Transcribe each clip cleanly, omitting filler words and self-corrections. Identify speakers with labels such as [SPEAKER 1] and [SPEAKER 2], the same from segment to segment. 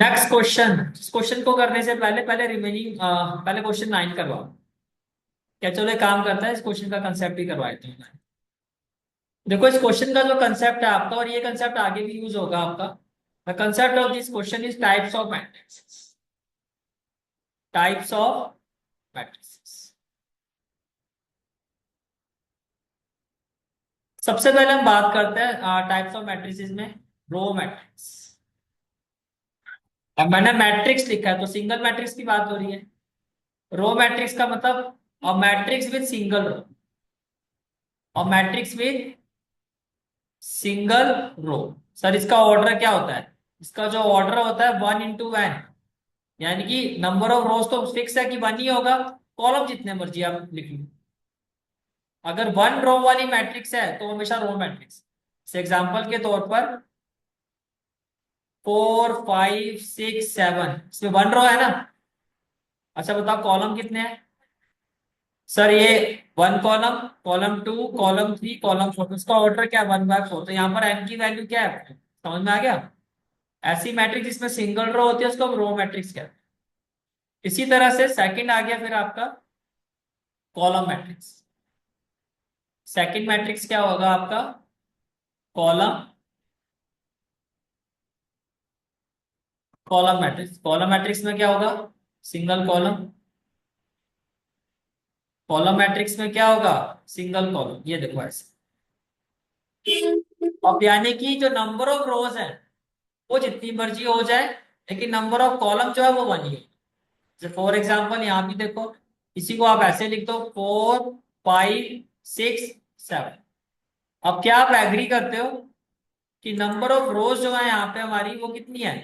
[SPEAKER 1] Next question. इस question को करने से पहले पहले रिमेनिंग पहले क्वेश्चन 9 करवाओ। क्या चलो एक काम करता है, इस क्वेश्चन का कंसेप्ट ही करवा देते हैं। देखो इस क्वेश्चन का जो कंसेप्ट है आपका, और ये कंसेप्ट आगे भी यूज होगा आपका। The concept of this question is types of matrix. Types of matrix. सबसे पहले हम बात करते हैं टाइप्स ऑफ मैट्रिसेस में रो मैट्रिक्स। अब मैंने मैट्रिक्स लिखा है तो सिंगल मैट्रिक्स की बात हो रही है। रो मैट्रिक्स का मतलब a matrix with single row. और matrix with single row. Sir इसका ऑर्डर क्या होता है? इसका जो ऑर्डर होता है 1 into n। यानी कि नंबर ऑफ रोज तो फिक्स है कि 1 ही होगा। कॉलम जितने मर्जी आप लिख लो। अगर 1 रो वाली मैट्रिक्स है तो हमेशा रो मैट्रिक्स। एग्जाम्पल के तौर पर 4 5 6 7, इसमें 1 रो है ना। अच्छा बताओ कॉलम कितने हैं? सर ये 1 कॉलम, कॉलम 2 कॉलम 3 कॉलम 4, इसका ऑर्डर क्या है 1/4। तो यहाँ पर n की वैल्यू क्या है, समझ में आ गया? ऐसी मैट्रिक्स जिसमें सिंगल रो होती है उसको हम रो मैट्रिक्स कहते हैं। इसी तरह से सेकंड आ गया फिर आपका कॉलम मैट्रिक्स। सेकंड मैट्रिक्स क्या होगा आपका? Column column matrix. Column matrix में क्या होगा? Single column. कॉलम मैट्रिक्स में क्या होगा? Single column. ये देखो ऐसे। अब यानी कि जो नंबर ऑफ रोज है वो जितनी मर्जी हो जाए, लेकिन नंबर ऑफ कॉलम जो है वो 1 ही है। जैसे फॉर एग्जाम्पल यहाँ भी देखो, इसी को आप ऐसे लिख दो 4 5 6 7। अब क्या आप एग्री करते हो कि नंबर ऑफ रोज जो है यहाँ पे हमारी वो कितनी है?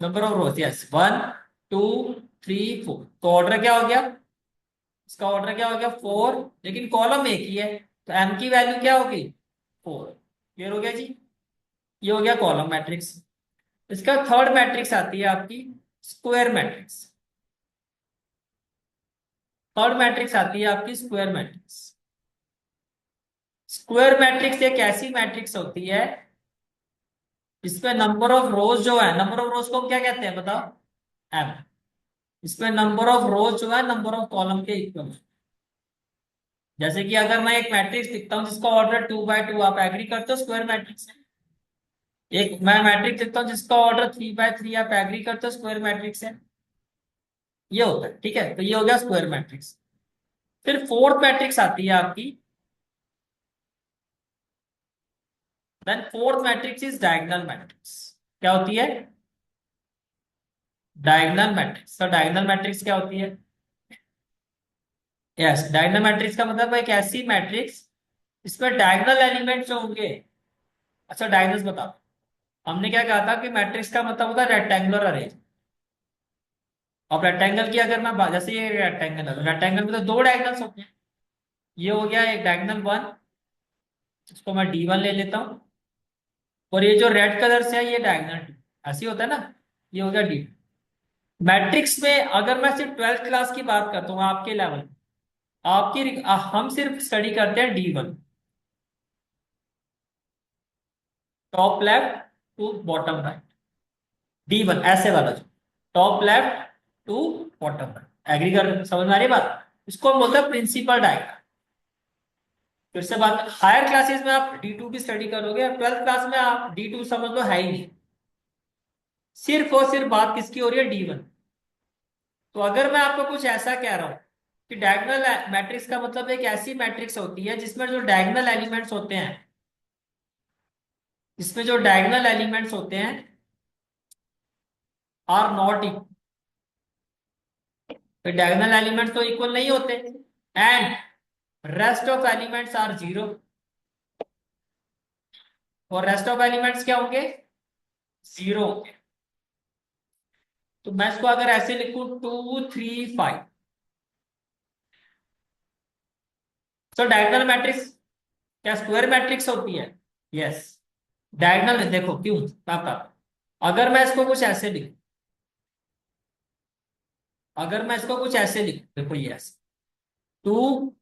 [SPEAKER 1] Number of rose, yes, 1 2 3 4। तो ऑर्डर क्या हो गया? इसका ऑर्डर क्या हो गया? 4। लेकिन कॉलम एक ही है तो एम की वैल्यू क्या होगी? 4। क्लियर हो गया जी? ये हो गया कॉलम मैट्रिक्स। इसका थर्ड मैट्रिक्स आती है आपकी स्क्वायर मैट्रिक्स। थर्ड मैट्रिक्स आती है आपकी स्क्वायर मैट्रिक्स। स्क्वायर मैट्रिक्स एक ऐसी मैट्रिक्स होती है इसमें नंबर ऑफ रोज जो है, नंबर ऑफ रोज को हम क्या कहते हैं बताओ? एम। इसमें नंबर ऑफ रोज जो है नंबर ऑफ कॉलम के इक्वल। जैसे कि अगर मैं एक मैट्रिक्स लिखता हूं जिसका ऑर्डर 2/2, आप एग्री करते हो स्क्वायर मैट्रिक्स है। एक मैं मैट्रिक्स लिखता हूं जिसका ऑर्डर 3/3, आप एग्री करते हो स्क्वायर मैट्रिक्स है। ये होता है, ठीक है। तो ये हो गया स्क्वायर मैट्रिक्स। फिर फोर्थ मैट्रिक्स आती है आपकी। Then fourth matrix is diagonal matrix. क्या होती है? Diagonal matrix. तो डायगोनल मैट्रिक्स क्या होती है? यस, डायगोनल मैट्रिक्स का मतलब है एक ऐसी मैट्रिक्स इसमें डायगोनल एलिमेंट जो होंगे। अच्छा डायगोनल्स बताओ। हमने क्या कहा था कि मैट्रिक्स का मतलब होता है रेक्टेंगुलर अरेंज। अब रेक्टेंगल की अगर मैं जैसे ये रेक्टेंगल है, रेक्टेंगल में तो 2 डायगोनल्स होते हैं। ये हो गया एक डायगोनल 1, इसको मैं D1 ले लेता हूँ। और ये जो रेड कलर से है ये डायगोनल 2। ऐसे ही होता है ना। ये हो गया D2। मैट्रिक्स में अगर मैं सिर्फ 12th क्लास की बात करता हूँ आपके लेवल, हम सिर्फ स्टडी करते हैं D1, top left to bottom right. D1 ऐसे वाला जो top left to bottom right. Agree कर, समझ में आ रही है बात? इसको हम बोलते हैं प्रिंसिपल डायग्राम। फिर से बात, हायर क्लासेस में आप D2 की स्टडी करोगे, 12th क्लास में आप D2 समझ लो है ही नहीं। सिर्फ और सिर्फ बात किसकी हो रही है? D1। तो अगर मैं आपको कुछ ऐसा कह रहा हूं कि डायगोनल मैट्रिक्स का मतलब एक ऐसी मैट्रिक्स होती है जिसमें जो डायगोनल एलिमेंट्स होते हैं, इसमें जो डायगोनल एलिमेंट्स होते हैं आर नॉट इक्वल। तो डायगोनल एलिमेंट्स तो इक्वल नहीं होते। And rest of elements are 0। और रेस्ट ऑफ एलिमेंट्स क्या होंगे? 0 होंगे। तो मैं इसको अगर ऐसे लिखूं 2 3 5, तो डायगोनल मैट्रिक्स क्या स्क्वायर मैट्रिक्स होती है? यस। डायगोनल में देखो क्यों पापा। अगर मैं इसको कुछ ऐसे लिखूं, अगर मैं इसको कुछ ऐसे लिखूं, देखो ये ऐसे 2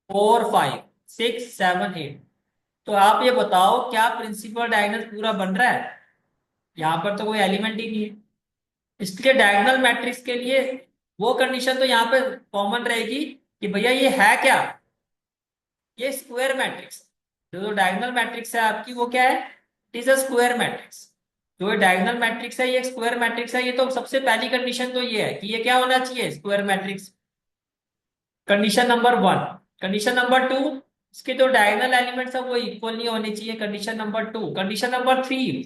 [SPEAKER 1] 4 5 6 7 8, तो आप ये बताओ क्या प्रिंसिपल डायगोनल पूरा बन रहा है? यहाँ पर तो कोई एलिमेंट ही नहीं है। इसलिए डायगोनल मैट्रिक्स के लिए वो कंडीशन तो यहाँ पे कॉमन रहेगी कि भैया ये है क्या, ये स्क्वायर मैट्रिक्स। जो डायगोनल मैट्रिक्स है आपकी वो क्या है? It is a square matrix. जो डायगोनल मैट्रिक्स है ये स्क्वायर मैट्रिक्स है, ये तो सबसे पहली कंडीशन तो ये है कि ये क्या होना चाहिए, square matrix. Condition number one. Condition number to, इसके जो डायगोनल एलिमेंट्स है वो इक्वल नहीं होने चाहिए, condition number two. Condition number three,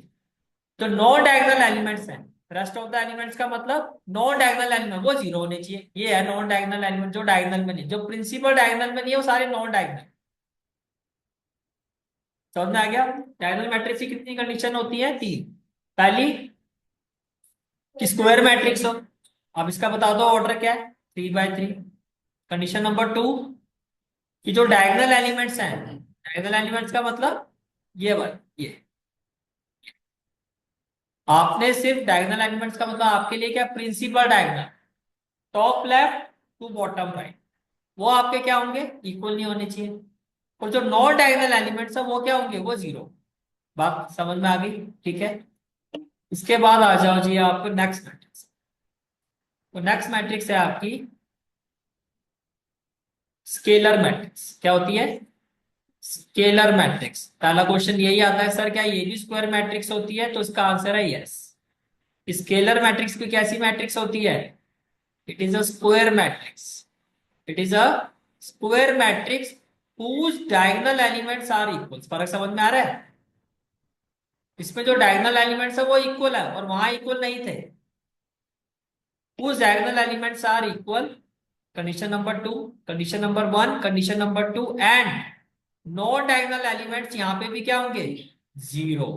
[SPEAKER 1] जो नॉन डायगोनल एलिमेंट्स हैं, रेस्ट ऑफ द एलिमेंट्स का मतलब नॉन डायगोनल एलिमेंट वो जीरो होने चाहिए। ये है नॉन डायगोनल एलिमेंट, जो डायगोनल में नहीं, जो प्रिंसिपल डायगोनल में नहीं है वो सारे नॉन डायगोनल। समझ में आ गया? डायगोनल मैट्रिक्स की कितनी कंडीशन होती है? तीन। पहली कि स्क्वायर मैट्रिक्स हो। अब इसका बता दो ऑर्डर क्या है, 3 बाय 3। कंडीशन नंबर टू कि जो डायगोनल एलिमेंट्स हैं, डायगोनल एलिमेंट्स का मतलब ये वाला, ये आपने सिर्फ डायगोनल एलिमेंट्स का मतलब आपके लिए क्या, principal diagonal, top left to bottom right, वो आपके क्या होंगे, इक्वल नहीं होने चाहिए। और जो नॉन डायगोनल एलिमेंट्स है वो क्या होंगे, वो जीरो। बात समझ में आ गई? ठीक है। इसके बाद आ जाओ जी आपको नेक्स्ट मैट्रिक्स। तो नेक्स्ट मैट्रिक्स है आपकी स्केलर मैट्रिक्स। क्या होती है? Scalar matrix. पहला क्वेश्चन यही आता है, सर क्या ये भी स्क्वायर मैट्रिक्स होती है? तो इसका आंसर है यस। स्केलर मैट्रिक्स की कैसी मैट्रिक्स होती है? It is a square matrix. It is a square matrix whose diagonal elements are equal। फर्क समझ में आ रहा है? इसमें जो डायगोनल एलिमेंट्स है वो इक्वल है और वहां इक्वल नहीं थे। whose diagonal elements are equal, condition number two, condition number one, condition number two, and non diagonal elements यहां पे भी क्या होंगे, zero.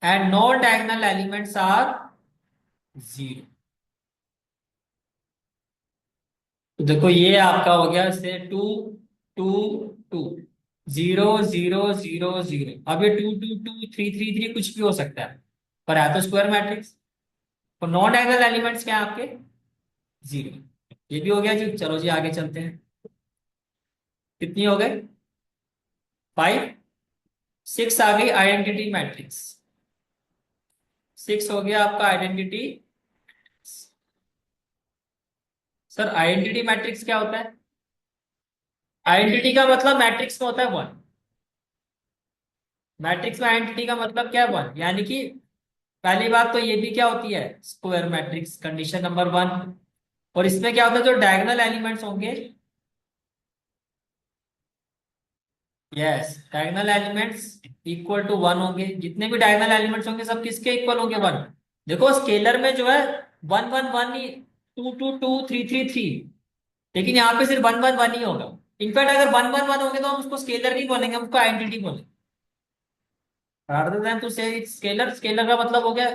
[SPEAKER 1] And non diagonal elements are zero. तो देखो ये आपका हो गया से two two two, zero zero zero zero. अब ये two two two three three three कुछ भी हो सकता है, पर है तो स्क्वायर मैट्रिक्स। तो नॉन डायगोनल एलिमेंट्स क्या है आपके, जीरो। ये भी हो गया जी। चलो जी आगे चलते हैं। कितनी हो गई, 5। 6 आ गई आइडेंटिटी मैट्रिक्स। 6 हो गया आपका आइडेंटिटी। सर आइडेंटिटी मैट्रिक्स क्या होता है? आइडेंटिटी का मतलब मैट्रिक्स में होता है वन। मैट्रिक्स में आइडेंटिटी का मतलब क्या है, वन। यानी कि पहली बात तो ये भी क्या होती है, square matrix, condition number one. और इसमें क्या होता है, जो डायगोनल एलिमेंट्स होंगे, yes, diagonal elements equal to one होंगे। जितने भी डायगोनल एलिमेंट्स होंगे सब किसके इक्वल होंगे, वन। देखो स्केलर में जो है वन वन वन ही, two two two three three three, लेकिन यहाँ पे सिर्फ वन वन वन ही होगा। इनफैक्ट अगर वन वन वन होंगे तो हम उसको स्केलर नहीं बोलेंगे, हम उसको आइडेंटिटी बोलेंगे। रादर देन टू से स्केलर, स्केलर का मतलब हो गया,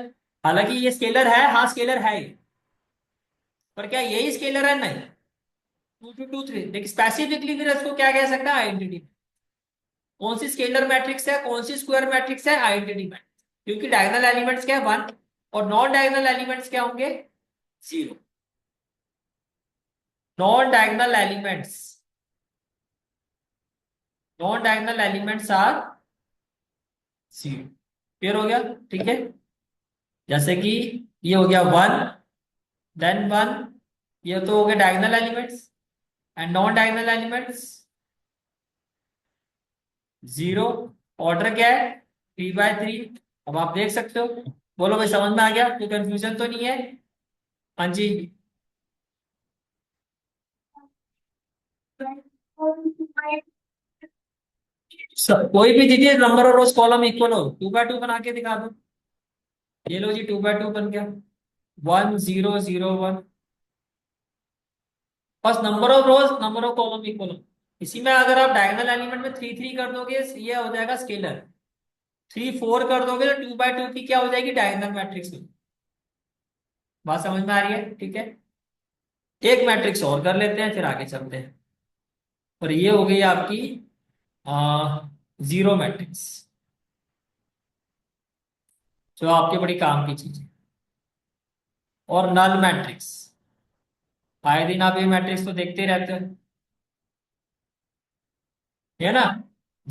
[SPEAKER 1] हालांकि ये स्केलर है, हाँ स्केलर है ही, पर क्या यही स्केलर है, नहीं। टू टू टू थ्री, लेकिन स्पेसिफिकली फिर इसको क्या कह सकता है, आइडेंटिटी। कौन सी स्केलर मैट्रिक्स है, कौन सी स्क्वायर मैट्रिक्स है, आइडेंटिटी मैट्रिक्स। क्योंकि डायगोनल एलिमेंट्स क्या है, वन। और नॉन डायगोनल एलिमेंट्स क्या होंगे, zero. Non diagonal elements, non diagonal elements are zero. Clear हो गया? ठीक है। जैसे कि ये हो गया वन, देन वन, ये तो हो गया diagonal elements. And non diagonal elements zero. Order क्या है, 3 बाय 3। अब आप देख सकते हो। बोलो भाई समझ में आ गया, कोई कंफ्यूजन तो नहीं है? हाँ जी। कोई भी दीजिए नंबर और रोज कॉलम इक्वल हो, 2 बाय 2 बना के दिखा दो। ये लो जी 2 बाय 2 बन गया, 1 0 0 1। बस number of rose number of column equal हो। इसी में अगर आप डायगोनल एलिमेंट में थ्री थ्री कर दोगे ये हो जाएगा स्केलर। 3 4 कर दोगे तो 2 बाय 2 की क्या हो जाएगी, डायगोनल मैट्रिक्स। बात समझ में आ रही है? ठीक है। एक मैट्रिक्स और कर लेते हैं फिर आगे चलते हैं। और ये हो गई आपकी जीरो मैट्रिक्स, जो आपके बड़ी काम की चीज है। और नल मैट्रिक्स, आए दिन आप ये मैट्रिक्स तो देखते ही रहते हो, है ना।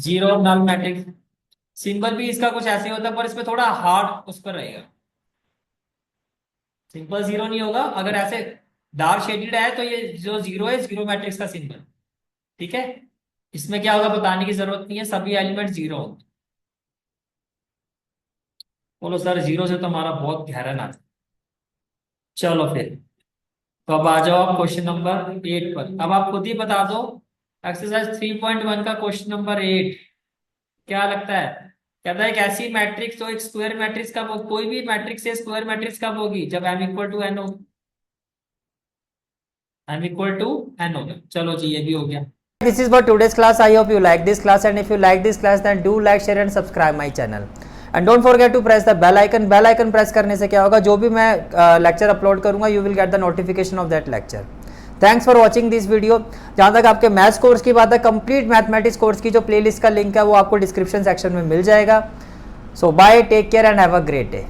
[SPEAKER 1] Zero null matrix. सिंबल भी इसका कुछ ऐसे होता है, पर इसमें थोड़ा हार्ड उस पर रहेगा। सिंपल जीरो नहीं होगा, अगर ऐसे डार्क शेडेड है तो ये जो जीरो है, जीरो मैट्रिक्स का सिंबल। ठीक है, इसमें क्या होगा बताने की जरूरत नहीं है, सभी एलिमेंट जीरो होंगे। बोलो सर जीरो से तो हमारा बहुत गहरा नाता है। चलो फिर, तो अब आ जाओ आप क्वेश्चन नंबर 8 पर। अब आप खुद ही बता दो, एक्सरसाइज 3.1 का क्वेश्चन नंबर 8 क्या लगता है। कहता है एक ऐसी मैट्रिक्स जो एक स्क्वायर मैट्रिक्स कब कोई भी मैट्रिक्स से स्क्वायर मैट्रिक्स कब होगी, जब m इक्वल टू एन हो। m इक्वल टू एन होगा। चलो जी, ये भी हो गया।
[SPEAKER 2] This is for today's class. I hope you like this class, and if you like this class then do like, share and subscribe my channel. And don't forget to press the bell icon. Bell icon press करने से क्या होगा, जो भी मैं lecture upload करूंगा you will get the notification of that lecture. Thanks for watching this video. जहाँ तक आपके मैथ्स कोर्स की बात है, कंप्लीट मैथमेटिक्स कोर्स की जो प्लेलिस्ट का लिंक है वो आपको डिस्क्रिप्शन सेक्शन में मिल जाएगा। So bye, take care and have a great day.